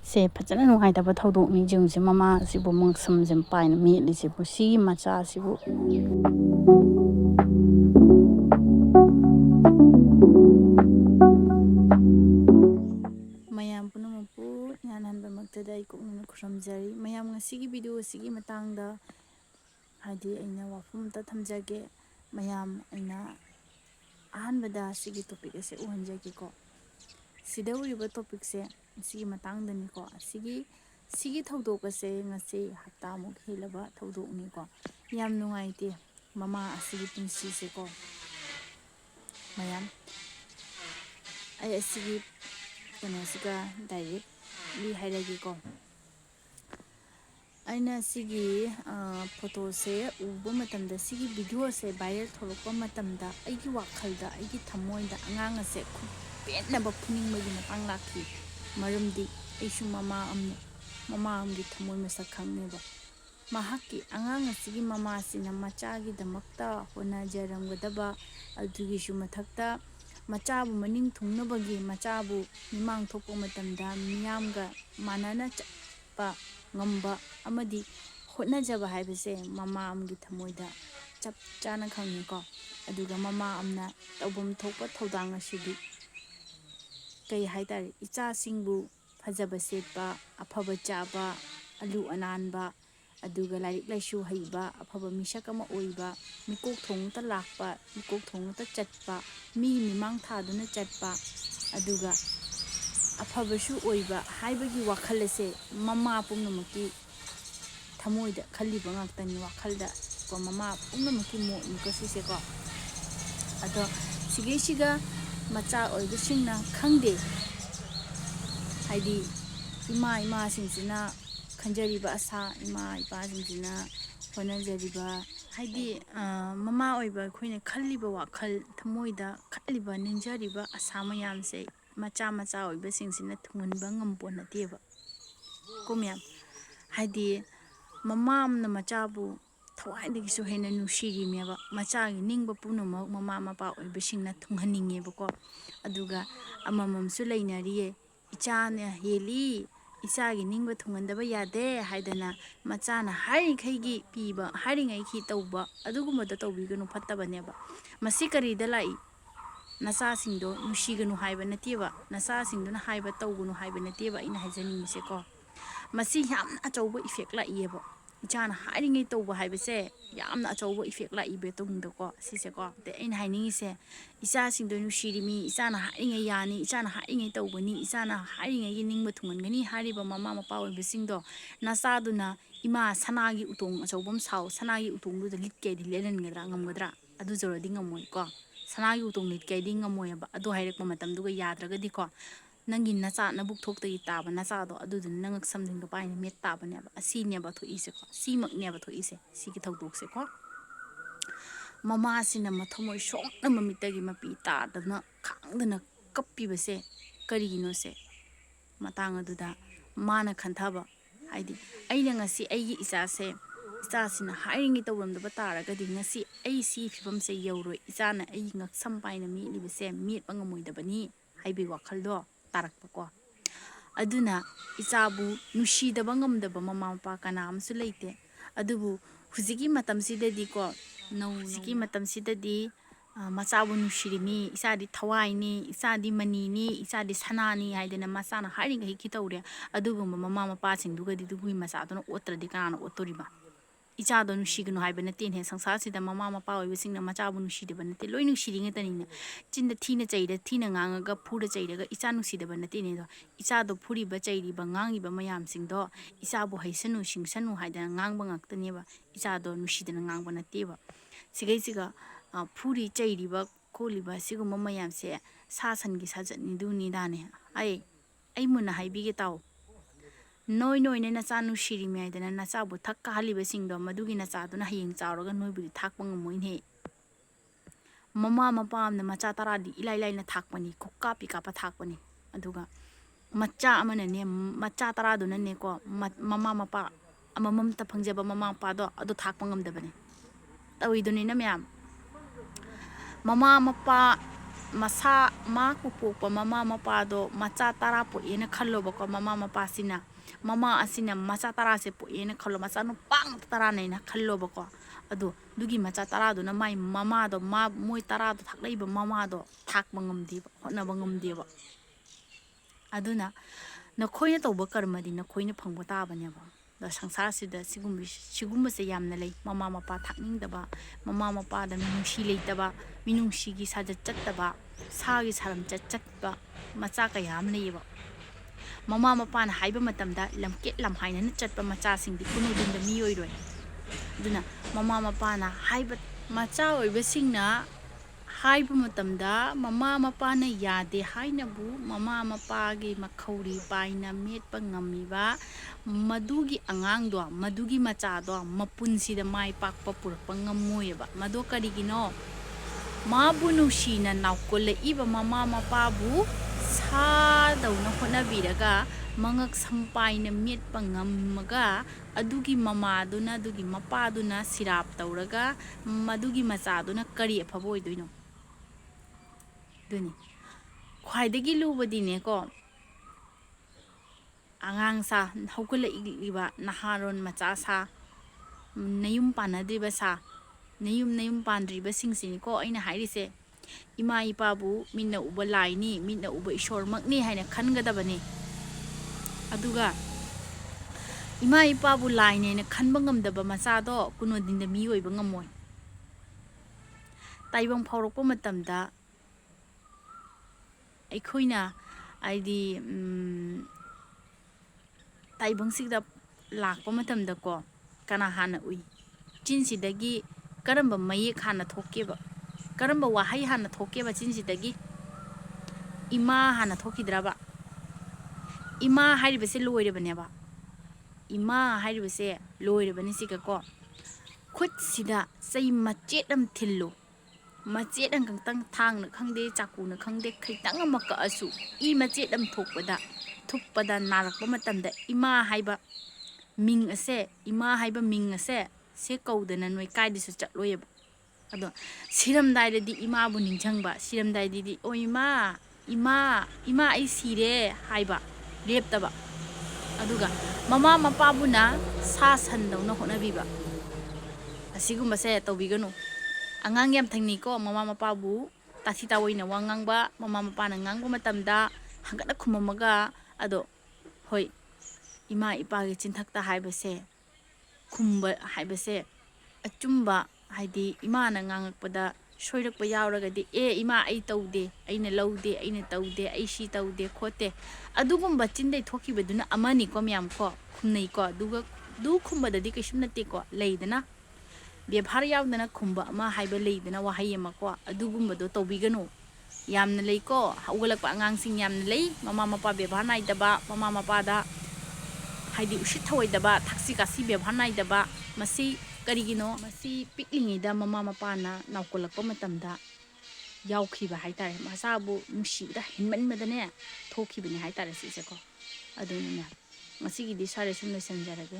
ꯁꯦ ꯐꯖꯅ ꯅꯨꯡꯉꯥꯏꯇꯕ ꯊꯧꯗꯣꯛꯅꯤ ꯖꯤꯡꯁꯦ ꯃꯃꯥꯁꯤꯕꯨ ꯃꯪꯁꯝꯁꯦ ꯄꯥꯏꯅ ꯃꯦꯠꯂꯤꯁꯤꯕꯨ ꯁꯤꯒꯤ ꯃꯆꯥꯁꯤꯕꯨ ꯃꯌꯥꯝ ꯄꯨꯝꯅꯃꯛꯄꯨ ꯏꯍꯥꯟꯍꯥꯟꯕꯃꯛꯇꯗ ꯑꯩ ꯀꯣꯛꯅꯅ ꯈꯨꯔꯨꯝꯖꯔꯤ ꯃꯌꯥꯝ ꯉꯁꯤꯒꯤ ꯚꯤꯗꯤꯑꯣ ꯑꯁꯤꯒꯤ ꯃꯇꯥꯡꯗ ꯍꯥꯏꯗꯤ ꯑꯩꯅ ꯋꯥꯐꯝ ꯑꯃꯇ ꯊꯝꯖꯒꯦ ꯃꯌꯥꯝ ꯑꯩꯅ ꯑꯍꯥꯟꯕꯗ ꯁꯤꯒꯤ ꯇꯣꯄꯤꯛ ꯑꯁꯦ ꯎꯍꯟꯖꯒꯦꯀꯣ ꯁꯤꯗ ꯎꯔꯤꯕ ꯇꯣꯄꯤꯛꯁꯦ ꯁꯤꯒꯤ ꯃꯇꯥꯡꯗꯅꯤꯀꯣ ꯁꯤꯒꯤ ꯊꯧꯗꯣꯛ ꯑꯁꯦ ꯉꯁꯤ ꯍꯞꯇꯥꯃꯨꯛ ꯍꯦꯜꯂꯕ ꯊꯧꯗꯣꯛꯅꯤꯀꯣ ꯌꯥꯝ ꯅꯨꯡꯉꯥꯏꯇꯦ ꯃꯃꯥ ꯑꯁꯤꯒꯤ ꯄꯨꯟꯁꯤꯁꯦꯀꯣ ꯃꯌꯥꯝ ꯑꯩ ꯑꯁꯤꯒꯤ ꯀꯩꯅꯣꯁꯤꯒ ꯗꯥꯏꯔꯦꯛꯂꯤ ꯍꯥꯏꯔꯒꯦꯀꯣ ꯑꯩꯅ ꯁꯤꯒꯤ ꯐꯣꯇꯣꯁꯦ ꯎꯕ ꯃꯇꯝꯗ ꯁꯤꯒꯤ ꯚꯤꯗꯤꯑꯣꯁꯦ ꯚꯥꯏꯔꯦꯜ ꯊꯣꯛꯂꯛꯄ ꯃꯇꯝꯗ ꯑꯩꯒꯤ ꯋꯥꯈꯜꯗ ꯑꯩꯒꯤ ꯊꯃꯣꯏꯗ ꯑꯉꯥꯡ ꯑꯁꯦ ꯄꯦꯟꯅꯕ ꯐꯨꯅꯤꯡꯕꯒꯤ ꯃꯇꯥꯡ ꯂꯥꯛꯈꯤ ꯃꯔꯝꯗꯤ ꯑꯩꯁꯨ ꯃꯃꯥ ꯑꯃꯒꯤ ꯊꯃꯣꯏ ꯃꯁꯛ ꯈꯪꯉꯦꯕ ꯃꯍꯥꯛꯀꯤ ꯑꯉꯥꯡ ꯑꯁꯤꯒꯤ ꯃꯃꯥꯁꯤꯅ ꯃꯆꯥꯒꯤꯗꯃꯛꯇ ꯍꯣꯠꯅꯖꯔꯝꯒꯗꯕ ꯑꯗꯨꯒꯤꯁꯨ ꯃꯊꯛꯇ ꯃꯆꯥꯕꯨ ꯃꯅꯤꯡ ꯊꯨꯡꯅꯕꯒꯤ ꯃꯆꯥꯕꯨ ꯃꯤꯃꯥꯡ ꯊꯣꯛꯄ ꯃꯇꯝꯗ ꯃꯤꯌꯥꯝꯒ ꯃꯥꯟꯅꯅ ꯆꯠꯄ ꯉꯝꯕ ꯑꯃꯗꯤ ꯍꯣꯠꯅꯖꯕ ꯍꯥꯏꯕꯁꯦ ꯃꯃꯥ ꯑꯃꯒꯤ ꯊꯃꯣꯏꯗ ꯆꯞ ꯆꯥꯅ ꯈꯪꯉꯤꯀꯣ ꯑꯗꯨꯒ ꯃꯃꯥ ꯑꯃꯅ ꯇꯧꯐꯝ ꯊꯣꯛꯄ ꯊꯧꯗꯥꯡ ꯑꯁꯤꯗꯤ ꯀꯩ ꯍꯥꯏꯇꯥꯔꯦ ꯏꯆꯥꯁꯤꯡꯕꯨ ꯐꯖꯕ ꯁꯦꯠꯄ ꯑꯐꯕ ꯆꯥꯕ ꯑꯂꯨ ꯑꯅꯥꯟꯕ ꯑꯗꯨꯒ ꯂꯥꯏꯔꯤꯛ ꯂꯥꯏꯁꯨ ꯍꯩꯕ ꯑꯐꯕ ꯃꯤꯁꯛ ꯑꯃ ꯑꯣꯏꯕ ꯃꯤꯀꯣꯛ ꯊꯣꯡꯇ ꯂꯥꯛꯄ ꯃꯤꯀꯣꯛ ꯊꯣꯡꯇ ꯆꯠꯄ ꯃꯤ ꯃꯤꯃꯥꯡ ꯊꯥꯗꯨꯅ ꯆꯠꯄ ꯑꯗꯨꯒ ꯑꯐꯕꯁꯨ ꯑꯣꯏꯕ ꯍꯥꯏꯕꯒꯤ ꯋꯥꯈꯜ ꯑꯁꯦ ꯃꯃꯥ ꯄꯨꯝꯅꯃꯛꯀꯤ ꯊꯃꯣꯏꯗ ꯈꯜꯂꯤꯕ ꯉꯥꯛꯇꯅꯤ ꯋꯥꯈꯜꯗ ꯀꯣ ꯃꯃꯥ ꯄꯨꯝꯅꯃꯛꯀꯤ ꯃꯣꯠꯅꯤꯀꯣ ꯁꯤꯁꯦꯀꯣ ꯑꯗꯣ ꯁꯤꯒꯩꯁꯤꯒ ꯃꯆꯥ ꯑꯣꯏꯕꯁꯤꯡꯅ ꯈꯪꯗꯦ ꯍꯥꯏꯗꯤ ꯏꯃꯥꯁꯤꯡꯁꯤꯅ ꯈꯟꯖꯔꯤꯕ ꯑꯁꯥ ꯏꯃꯥ ꯏꯄꯥꯁꯤꯡꯁꯤꯅ ꯍꯣꯠꯅꯖꯔꯤꯕ ꯍꯥꯏꯗꯤ ꯃꯃꯥ ꯑꯣꯏꯕ ꯑꯩꯈꯣꯏꯅ ꯈꯜꯂꯤꯕ ꯋꯥꯈꯜ ꯊꯃꯣꯏꯗ ꯈꯜꯂꯤꯕ ꯅꯤꯡꯖꯔꯤꯕ ꯑꯁꯥ ꯃꯌꯥꯝꯁꯦ ꯃꯆꯥ ꯑꯣꯏꯕꯁꯤꯡꯁꯤꯅ ꯊꯨꯡꯍꯟꯕ ꯉꯝꯄꯣꯠ ꯅꯠꯇꯦꯕ ꯀꯣ ꯃꯌꯥꯝ ꯍꯥꯏꯗꯤ ꯃꯃꯥ ꯑꯃꯅ ꯃꯆꯥꯕꯨ ꯊꯋꯥꯏꯗꯒꯤꯁꯨ ꯍꯦꯟꯅ ꯅꯨꯡꯁꯤꯔꯤꯅꯦꯕ ꯃꯆꯥꯒꯤ ꯅꯤꯡꯕ ꯄꯨꯝꯅꯃꯛ ꯃꯃꯥ ꯃꯄꯥ ꯑꯣꯏꯕꯁꯤꯡꯅ ꯊꯨꯡꯍꯟꯅꯤꯡꯉꯦꯕꯀꯣ ꯑꯗꯨꯒ ꯑꯃꯃꯝꯁꯨ ꯂꯩꯅꯔꯤꯌꯦ ꯏꯆꯥꯅ ꯍꯦꯜꯂꯤ ꯏꯆꯥꯒꯤ ꯅꯤꯡꯕ ꯊꯨꯡꯍꯟꯗꯕ ꯌꯥꯗꯦ ꯍꯥꯏꯗꯅ ꯃꯆꯥꯅ ꯍꯥꯏꯔꯤꯈꯩꯒꯤ ꯄꯤꯕ ꯍꯥꯏꯔꯤꯉꯩꯒꯤ ꯇꯧꯕ ꯑꯗꯨꯒꯨꯝꯕꯗꯣ ꯇꯧꯕꯤꯒꯅꯨ ꯐꯠꯇꯕꯅꯦꯕ ꯃꯁꯤ ꯀꯔꯤꯗ ꯂꯥꯛꯏ ꯅꯆꯥꯁꯤꯡꯗꯣ ꯅꯨꯡꯁꯤꯒꯅꯨ ꯍꯥꯏꯕ ꯅꯠꯇꯦꯕ ꯅꯆꯥꯁꯤꯡꯗꯨꯅ ꯍꯥꯏꯕ ꯇꯧꯒꯅꯨ ꯍꯥꯏꯕ ꯅꯠꯇꯦꯕ ꯑꯩꯅ ꯍꯥꯏꯖꯅꯤꯡꯉꯤꯁꯦꯀꯣ ꯃꯁꯤ ꯌꯥꯝꯅ ꯑꯆꯧꯕ ꯏꯐꯦꯛ ꯂꯥꯛꯏꯑꯕ ꯏꯆꯥꯅ ꯍꯥꯏꯔꯤꯉꯩ ꯇꯧꯕ ꯍꯥꯏꯕꯁꯦ ꯌꯥꯝꯅ ꯑꯆꯧꯕ ꯏꯐꯦꯛ ꯂꯥꯛꯏꯕ ꯇꯨꯡꯗꯀꯣ ꯁꯤꯁꯦꯀꯣ ꯑꯗꯩ ꯑꯩꯅ ꯍꯥꯏꯅꯤꯡꯉꯤꯁꯦ ꯏꯆꯥꯁꯤꯡꯗꯣ ꯅꯨꯡꯁꯤꯔꯤꯃꯤ ꯏꯆꯥꯅ ꯍꯥꯏꯔꯤꯉꯩ ꯌꯥꯅꯤ ꯏꯆꯥꯅ ꯍꯥꯏꯔꯤꯉꯩ ꯇꯧꯒꯅꯤ ꯏꯆꯥꯅ ꯍꯥꯏꯔꯤꯉꯩꯒꯤ ꯅꯤꯡꯕ ꯊꯨꯡꯍꯟꯒꯅꯤ ꯍꯥꯏꯔꯤꯕ ꯃꯃꯥ ꯃꯄꯥ ꯑꯣꯏꯕꯁꯤꯡꯗꯣ ꯅꯆꯥꯗꯨꯅ ꯏꯃꯥ ꯁꯅꯥꯒꯤ ꯎꯇꯣꯡ ꯑꯆꯧꯕ ꯑꯃ ꯁꯥꯎ ꯁꯅꯥꯒꯤ ꯎꯇꯣꯡꯗꯨꯗ ꯂꯤꯠꯀꯦꯗꯤ ꯂꯦꯜꯍꯟꯒꯗ꯭ꯔꯥ ꯉꯝꯒꯗ꯭ꯔꯥ ꯑꯗꯨ ꯖꯧꯔꯗꯤ ꯉꯝꯃꯣꯏꯀꯣ ꯁꯅꯥꯒꯤ ꯎꯇꯣꯡ ꯂꯤꯠꯀꯦꯗꯤ ꯉꯝꯃꯣꯏꯑꯕ ꯑꯗꯨ ꯍꯥꯏꯔꯛꯄ ꯃꯇꯝꯗꯨꯒ ꯌꯥꯗ꯭ꯔꯒꯗꯤꯀꯣ ꯅꯪꯒꯤ ꯅꯆꯥ ꯅꯕꯨꯛ ꯊꯣꯛꯇꯒꯤ ꯇꯥꯕ ꯅꯆꯥꯗꯣ ꯑꯗꯨꯗꯨꯅ ꯅꯪ ꯉꯛꯁꯝꯁꯤꯡꯗꯣ ꯄꯥꯏꯅ ꯃꯦꯠ ꯇꯥꯕꯅꯦꯕ ꯑꯁꯤꯅꯦꯕ ꯊꯣꯛꯏꯁꯦꯀꯣ ꯁꯤꯃꯛꯅꯦꯕ ꯊꯣꯛꯏꯁꯦ ꯁꯤꯒꯤ ꯊꯧꯗꯣꯛꯁꯦꯀꯣ ꯃꯃꯥꯁꯤꯅ ꯃꯊꯃꯣꯏ ꯁꯣꯛꯅ ꯃꯃꯤꯠꯇꯒꯤ ꯃꯄꯤ ꯇꯥꯗꯅ ꯈꯥꯡꯗꯅ ꯀꯞꯄꯤꯕꯁꯦ ꯀꯔꯤꯒꯤꯅꯣꯁꯦ ꯃꯇꯥꯡ ꯑꯗꯨꯗ ꯃꯥꯅ ꯈꯟꯊꯕ ꯍꯥꯏꯗꯤ ꯑꯩꯅ ꯉꯁꯤ ꯑꯩꯒꯤ ꯏꯆꯥꯁꯤꯅ ꯍꯥꯏꯔꯤꯉꯩ ꯇꯧꯔꯝꯗꯕ ꯇꯥꯔꯒꯗꯤ ꯉꯁꯤ ꯑꯩ ꯁꯤ ꯐꯤꯕꯝꯁꯦ ꯌꯧꯔꯣꯏ ꯏꯆꯥꯅ ꯑꯩ ꯉꯛꯁꯝ ꯄꯥꯏꯅ ꯃꯦꯠꯂꯤꯕꯁꯦ ꯃꯦꯠꯄ ꯉꯝꯃꯣꯏꯗꯕꯅꯤ ꯍꯥꯏꯕꯒꯤ ꯋꯥꯈꯜꯗꯣ ꯇꯥꯔꯛꯄꯀꯣ ꯑꯗꯨꯅ ꯏꯆꯥꯕꯨ ꯅꯨꯡꯁꯤꯗꯕ ꯉꯝꯗꯕ ꯃꯃꯥ ꯃꯄꯥ ꯀꯅꯥ ꯑꯃꯁꯨ ꯂꯩꯇꯦ ꯑꯗꯨꯕꯨ ꯍꯧꯖꯤꯛꯀꯤ ꯃꯇꯝꯁꯤꯗꯗꯤꯀꯣ ꯍꯧꯖꯤꯛꯀꯤ ꯃꯇꯝꯁꯤꯗꯗꯤ ꯃꯆꯥꯕꯨ ꯅꯨꯡꯁꯤꯔꯤꯅꯤ ꯏꯆꯥꯗꯤ ꯊꯋꯥꯏꯅꯤ ꯏꯆꯥꯗꯤ ꯃꯅꯤꯅꯤ ꯏꯆꯥꯗꯤ ꯁꯅꯥꯅꯤ ꯍꯥꯏꯗꯅ ꯃꯆꯥꯅ ꯍꯥꯏꯔꯤꯉꯩꯒꯤ ꯇꯧꯔꯦ ꯑꯗꯨꯒꯨꯝꯕ ꯃꯃꯥ ꯃꯄꯥꯁꯤꯡꯗꯨꯒꯗꯤ ꯑꯗꯨꯒꯤ ꯃꯆꯥꯗꯨꯅ ꯑꯣꯠꯇ꯭ꯔꯗꯤ ꯀꯅꯥꯅ ꯑꯣꯠꯇꯣꯔꯤꯕ ꯏꯆꯥꯗꯣ ꯅꯨꯡꯁꯤꯒꯅꯨ ꯍꯥꯏꯕ ꯅꯠꯇꯦꯅꯦ ꯁꯪꯁꯥꯔꯁꯤꯗ ꯃꯃꯥ ꯃꯄꯥ ꯑꯣꯏꯕꯁꯤꯡꯅ ꯃꯆꯥꯕꯨ ꯅꯨꯡꯁꯤꯗꯕ ꯅꯠꯇꯦ ꯂꯣꯏ ꯅꯨꯡꯁꯤꯔꯤ ꯉꯥꯛꯇꯅꯤꯅ ꯆꯤꯟꯗ ꯊꯤꯅ ꯆꯩꯔ ꯊꯤꯅ ꯉꯥꯡꯉꯒ ꯐꯨꯔ ꯆꯩꯔꯒ ꯏꯆꯥ ꯅꯨꯡꯁꯤꯗꯕ ꯅꯠꯇꯦꯅꯦ ꯑꯗꯣ ꯏꯆꯥꯗꯣ ꯐꯨꯔꯤꯕ ꯆꯩꯔꯤꯕ ꯉꯥꯡꯉꯤꯕ ꯃꯌꯥꯝꯁꯤꯡꯗꯣ ꯏꯆꯥꯕꯨ ꯍꯩꯁꯅꯨ ꯁꯤꯡꯁꯅꯨ ꯍꯥꯏꯗꯅ ꯉꯥꯡꯕ ꯉꯥꯛꯇꯅꯦꯕ ꯏꯆꯥꯗꯣ ꯅꯨꯡꯁꯤꯗꯅ ꯉꯥꯡꯕ ꯅꯠꯇꯦꯕ ꯁꯤꯒꯩꯁꯤꯒ ꯐꯨꯔꯤ ꯆꯩꯔꯤꯕ ꯈꯣꯠꯂꯤꯕ ꯁꯤꯒꯨꯝꯕ ꯃꯌꯥꯝꯁꯦ ꯁꯥ ꯁꯟꯒꯤ ꯁꯥꯖꯠꯅꯤꯗꯨꯅꯤꯗꯥꯅꯦ ꯑꯩ ꯃꯨꯟꯅ ꯍꯥꯏꯕꯤꯒꯦ ꯇꯥꯎ ꯅꯣꯏꯅ ꯅꯆꯥ ꯅꯨꯡꯁꯤꯔꯤꯃꯤ ꯍꯥꯏꯗꯅ ꯅꯆꯥꯕꯨ ꯊꯛ ꯀꯥꯍꯜꯂꯤꯕꯁꯤꯡꯗꯣ ꯃꯗꯨꯒꯤ ꯅꯆꯥꯗꯨꯅ ꯍꯌꯦꯡ ꯆꯥꯎꯔꯒ ꯅꯣꯏꯕꯨꯗꯤ ꯊꯥꯛꯄ ꯉꯝꯃꯣꯏꯅꯦ ꯃꯃꯥ ꯃꯄꯥ ꯑꯃꯅ ꯃꯆꯥ 10ꯗꯤ ꯏꯂꯥꯏ ꯂꯥꯏꯅ ꯊꯥꯛꯄꯅꯤ ꯈꯨꯀꯥꯞꯄꯤ ꯀꯥꯞꯄ ꯊꯥꯛꯄꯅꯤ ꯑꯗꯨꯒ ꯃꯆꯥ ꯑꯃꯅꯅꯦ ꯃꯆꯥ 10ꯗꯨꯅꯅꯦꯀꯣ ꯃꯃꯥ ꯃꯄꯥ ꯑꯃꯃꯝꯇ ꯐꯪꯖꯕ ꯃꯃꯥ ꯃꯄꯥꯗꯣ ꯑꯗꯨ ꯊꯥꯛꯄ ꯉꯝꯗꯕꯅꯤ ꯇꯧꯔꯤꯗꯨꯅꯤꯅ ꯃꯌꯥꯝ ꯃꯃꯥ ꯃꯄꯥ masa maku pokpa mama mapado macha tara po'ena khalloba ko mama mapasina mama asina macha tara se po'ena khallo macha no pang tara naina khalloba ko adu dugi macha tara do na mai mama do ma moi tara do thakleiba mama do thakba ngamdiba hotnaba ngamdiba aduna nakhoina tawba karmadi nakhoina phangba tabaneba da sangsar sida sigumba se yamna lei mama mapa thakningdaba mama mapa da minungsi leitaba minungsi gi sajat chattaba sagi saram chatba macha kayam leiba mama mapa na haiba matamda lamket lamhaina na chatba macha sing di kunudin da mi oiroi aduna mama mapa na haiba macha oiba singna haiba matamda mama mapa na yade hainabu mama mapa gi makhauri paina metpa ngamiba madugi angangdo madugi macha do mapunsi da mai pakpa purpa ngamoyeba mado karigino mabu nushina naukole iba mama mapa bu sa dauna honabiraga mangak sampaina metpa ngamaga adugi mama duna adugi mapa duna sirap tauraga madugi macha duna kari afaba oidoino duni khwaidagi lubadine ko angang sa hokula iba naharon macha sa nayum panadriba sa nayum pandriba singsini ko aina hairise ima ipabu minna uba laini minna uba ishor makni haina khangadabani aduga ima ipabu laini na khanba ngamdaba macha do kunodinda mi oiba ngamoy taibang phawrokpa matamda aikoina aidi taibang sigda lakpa matamda ko kana hana ui chinsidagi karamba mayek hana thokeba karamba wahai hana thokeba chinsidagi ima hana thokidraba ima hairibase loirebaneba ima hairibase loirebani siga ko khut sida sei machet am thillo machet ang kang thang na khangde chaku na khangde khaitang amaka asu I machet am thokpada thuppada narakpa matamda ima haiba ming ase ima haiba ming ase se kaudana noi kaidisu chatloyeba ado siramdai di ima bu ningchangba siramdai di o ima ai sire haiba leptaba aduga mama mapa buna sa sandawna honabiba asigumba se tawbiganu angang yam thangni ko mama mapa bu tathita oina wangangba mama mapa na ngangba matamda hangada khumamaga ado hoi ima ipa gi chinthakta haibase khumba haibase achumba haidi ima na ngangakpada soirakpa yauragadi ima ai tawde aina laude aina tawde ai si tawde khote adugumba chindai thokibaduna amani ko myam ko khumnei ko duga du khumbadadi kaisum nate ko leidana bebhar yaudana khumba ama haiba leidana wahai ama ko adugumba do tawbiganu yamna lei ko haugalakpa angangsing yamna lei mama mapa bebhar naidaba mama mapa da haidi ushit thawaidaba thaksi kasi bebhar naidaba masi karigino masi piklingida mama mapa na naukolakpa matamda yaukhiba haitare masabu nushibda hinmanmadane thokibani haitare sise ko aduna masigi di sare sum loisanjarage